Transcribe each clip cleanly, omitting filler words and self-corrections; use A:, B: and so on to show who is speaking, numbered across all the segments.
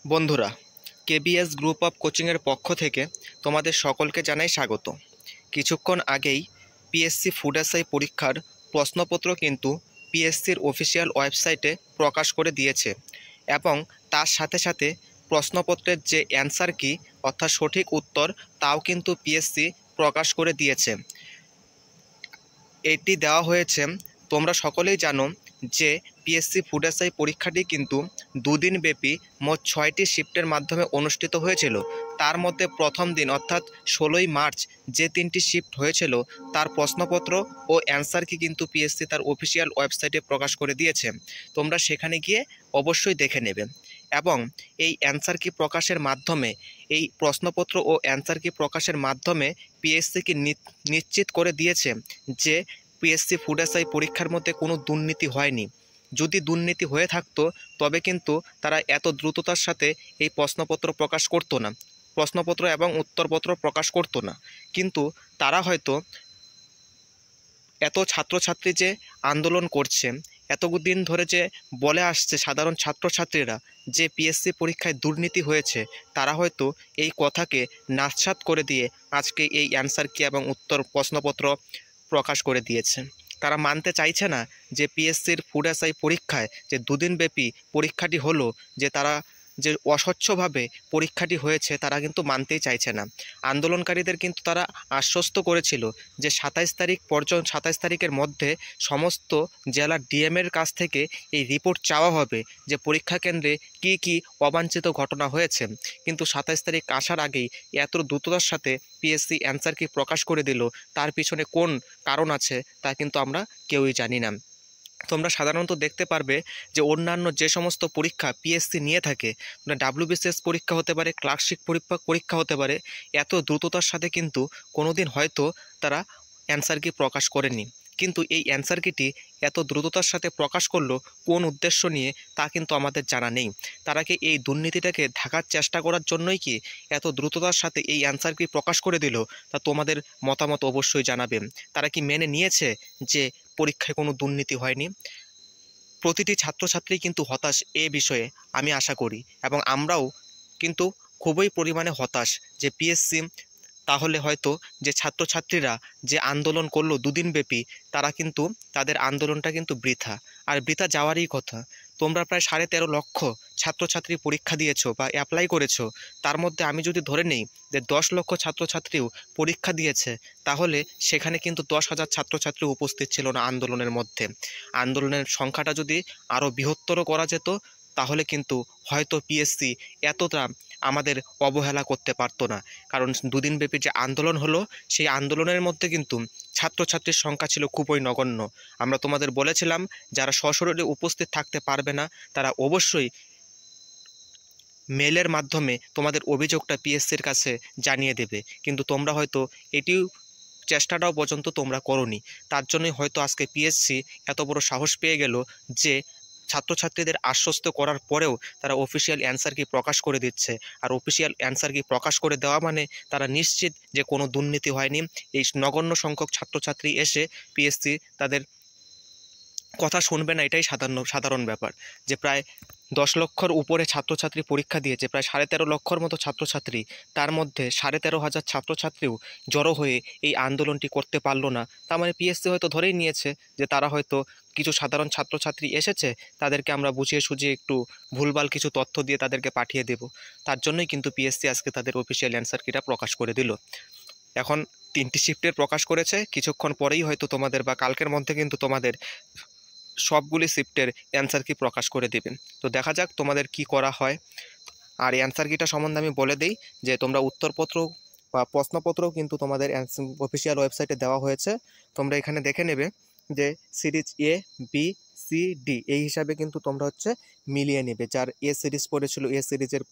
A: বন্ধুরা, KBS group of কোচিংয়ের পক্ষ থেকে তোমাদের সকলকে জানাই স্বাগত। কিছুক্ষণ আগেই পিএসসি ফুড এসআই পরীক্ষার প্রশ্নপত্র কিন্তু পিএসসির অফিসিয়াল ওয়েবসাইটে প্রকাশ করে দিয়েছে এবং তার সাথে সাথে প্রশ্নপত্রের যে অ্যান্সার কি অর্থাৎ সঠিক উত্তর তাও কিন্তু পিএসসি প্রকাশ করে দিয়েছে। এটি দেওয়া হয়েছে, তোমরা সকলেই জানো যে পিএসসি ফুড এসআই পরীক্ষাটি কিন্তু দুদিন ব্যাপী মোট 6টি শিফটের মাধ্যমে অনুষ্ঠিত হয়েছিল। তার মধ্যে প্রথম দিন অর্থাৎ 16ই মার্চ যে 3টি শিফট হয়েছিল তার প্রশ্নপত্র ও অ্যান্সার কি কিন্তু পিএসসি তার অফিসিয়াল ওয়েবসাইটে প্রকাশ করে দিয়েছে। তোমরা সেখানে গিয়ে অবশ্যই দেখে নেবে এবং এই অ্যান্সার কি প্রকাশের মাধ্যমে, এই প্রশ্নপত্র ও অ্যান্সার কি প্রকাশের মাধ্যমে পিএসসি কি নিশ্চিত করে দিয়েছে যে পিএসসি ফুড এসআই পরীক্ষার মধ্যে কোনো দুর্নীতি হয়নি। যদি দুর্নীতি হয়ে থাকতো তবে কিন্তু তারা এত দ্রুততার সাথে এই প্রশ্নপত্র প্রকাশ করতো না, প্রশ্নপত্র এবং উত্তরপত্র প্রকাশ করতো না। কিন্তু তারা হয়তো এত ছাত্রছাত্রী যে আন্দোলন করছে, এতদিন ধরে যে বলে আসছে সাধারণ ছাত্রছাত্রীরা যে পিএসসি পরীক্ষায় দুর্নীতি হয়েছে, তারা হয়তো এই কথাকে নাৎসাৎ করে দিয়ে আজকে এই অ্যান্সার কি এবং উত্তর প্রশ্নপত্র প্রকাশ করে দিয়েছে। তারা মানতে চাইছে না যে পিএসসির ফুড এসআই পরীক্ষায় যে দুদিনব্যাপী পরীক্ষাটি হলো, যে তারা যে অস্বচ্ছভাবে পরীক্ষাটি হয়েছে তারা কিন্তু মানতেই চাইছে না। আন্দোলনকারীদের কিন্তু তারা আশ্বস্ত করেছিল যে 27 তারিখের মধ্যে সমস্ত জেলার ডিএমের কাছ থেকে এই রিপোর্ট চাওয়া হবে যে পরীক্ষা কেন্দ্রে কি কি অবাঞ্ছিত ঘটনা হয়েছে। কিন্তু 27 তারিখ আসার আগেই এত দ্রুততার সাথে পিএসসি অ্যান্সার কি প্রকাশ করে দিল, তার পিছনে কোন কারণ আছে তা কিন্তু আমরা কেউই জানি না। তোমরা সাধারণত দেখতে পারবে যে অন্যান্য যে সমস্ত পরীক্ষা পিএসসি নিয়ে থাকে, ডাব্লিউবিসিএস পরীক্ষা হতে পারে, ক্লার্কশিপ পরীক্ষা হতে পারে, এত দ্রুততার সাথে কিন্তু কোনোদিন হয়তো তারা অ্যান্সার কি প্রকাশ করেনি। কিন্তু এই অ্যান্সার কিটি এত দ্রুততার সাথে প্রকাশ করলো কোন উদ্দেশ্য নিয়ে তা কিন্তু আমাদের জানা নেই। তারা কি এই দুর্নীতিটাকে ঢাকার চেষ্টা করার জন্যই কি এত দ্রুততার সাথে এই অ্যান্সার কি প্রকাশ করে দিল? তা তোমাদের মতামত অবশ্যই জানাবেন। তারা কি মেনে নিয়েছে যে পরীক্ষায় কোনো দুর্নীতি হয়নি? প্রতিটি ছাত্রছাত্রী কিন্তু হতাশ এ বিষয়ে, আমি আশা করি, এবং আমরাও কিন্তু খুবই পরিমাণে হতাশ যে পিএসসি তাহলে হয়তো যে ছাত্রছাত্রীরা যে আন্দোলন করলো দুদিনব্যাপী, তারা কিন্তু তাদের আন্দোলনটা কিন্তু বৃথা, আর বৃথা যাওয়ারই কথা। তোমরা প্রায় 13.5 লক্ষ ছাত্রছাত্রী পরীক্ষা দিয়েছো বা অ্যাপ্লাই করেছো, তার মধ্যে আমি যদি ধরে নেই যে 10 লক্ষ ছাত্রছাত্রীও পরীক্ষা দিয়েছে, তাহলে সেখানে কিন্তু 10,000 ছাত্রছাত্রী উপস্থিত ছিল না আন্দোলনের মধ্যে। আন্দোলনের সংখ্যাটা যদি আরও বৃহত্তর করা যেত তাহলে কিন্তু হয়তো পিএসসি এতটা আমাদের অবহেলা করতে পারতো না। কারণ দুদিনব্যাপী যে আন্দোলন হলো সেই আন্দোলনের মধ্যে কিন্তু ছাত্রছাত্রীর সংখ্যা ছিল খুবই নগণ্য। আমরা তোমাদের বলেছিলাম যারা সশরীরে উপস্থিত থাকতে পারবে না তারা অবশ্যই মেলের মাধ্যমে তোমাদের অভিযোগটা পিএসসির কাছে জানিয়ে দেবে, কিন্তু তোমরা হয়তো এটিও চেষ্টাটাও পর্যন্ত তোমরা করোনি। তার জন্যই হয়তো আজকে পিএসসি এত বড় সাহস পেয়ে গেল যে ছাত্রছাত্রীদের আশ্বস্ত করার পরেও তারা অফিসিয়াল অ্যান্সার কি প্রকাশ করে দিচ্ছে। আর অফিসিয়াল অ্যান্সার কি প্রকাশ করে দেওয়া মানে তারা নিশ্চিত যে কোনো দুর্নীতি হয়নি। এই নগণ্য সংখ্যক ছাত্রছাত্রী এসে পিএসসি তাদের কথা শুনবে না, এটাই সাধারণ ব্যাপার। যে প্রায় 10 লক্ষর উপরে ছাত্রছাত্রী পরীক্ষা দিয়েছে, প্রায় 13.5 লক্ষর মতো ছাত্রছাত্রী, তার মধ্যে 13,500 ছাত্রছাত্রীও জড়ো হয়ে এই আন্দোলনটি করতে পারলো না। তার মানে পিএসসি হয়তো ধরেই নিয়েছে যে তারা হয়তো কিছু সাধারণ ছাত্রছাত্রী এসেছে, তাদেরকে আমরা বুঝিয়ে সুঝিয়ে একটু ভুলভাল কিছু তথ্য দিয়ে তাদেরকে পাঠিয়ে দেব। তার জন্যই কিন্তু পিএসসি আজকে তাদের অফিসিয়াল অ্যান্সার কিটা প্রকাশ করে দিল। এখন 3টি শিফটের প্রকাশ করেছে, কিছুক্ষণ পরেই হয়তো তোমাদের বা কালকের মধ্যে কিন্তু তোমাদের সবগুলি শিফটের অ্যান্সার কি প্রকাশ করে দেবেন। তো দেখা যাক তোমাদের কি করা হয়। আর অ্যান্সার কিটা সম্বন্ধে আমি বলে দিই যে তোমরা উত্তরপত্র বা প্রশ্নপত্রও কিন্তু তোমাদের অফিসিয়াল ওয়েবসাইটে দেওয়া হয়েছে। তোমরা এখানে দেখে নেবে যে সিরিজ এ, বি, সি, ডি এই হিসাবে কিন্তু তোমরা মিলিয়ে নেবে। যার এ সিরিজ পড়েছিল এ সিরিজের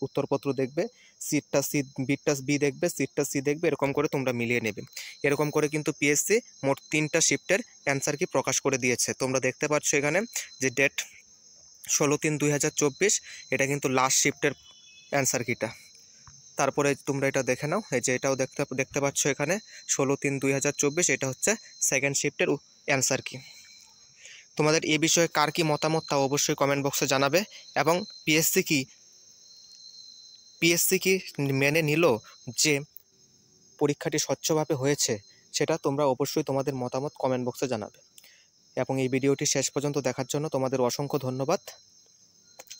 A: উত্তরপত্র দেখবে, সিটটা সি, বিটটা বি দেখবে, সিটটা সি দেখবে, এরকম করে তোমরা মিলিয়ে নেবে। এরকম করে কিন্তু পিএসসি মোট 3টা শিফটের অ্যান্সার কি প্রকাশ করে দিয়েছে। তোমরা দেখতে পাচ্ছ এখানে যে ডেট 16/3/2024, এটা কিন্তু লাস্ট শিফটের অ্যান্সার কিটা। তারপরে তোমরা এটা দেখে নাও, এই যে এটাও দেখতে পাচ্ছ এখানে 16/3/2024, এটা হচ্ছে সেকেন্ড শিফটের অ্যান্সার কি। তোমাদের এ বিষয়ে কার কি মতামত তা অবশ্যই কমেন্ট বক্সে জানাবে। এবং পিএসসি কি পিএসসি কি মেনে নিল যে পরীক্ষাটি স্বচ্ছভাবে হয়েছে, সেটা তোমরা অবশ্যই তোমাদের মতামত কমেন্ট বক্সে জানাবে। এবং এই ভিডিওটি শেষ পর্যন্ত দেখার জন্য তোমাদের অসংখ্য ধন্যবাদ।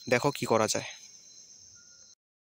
A: দেখো কি করা যায়।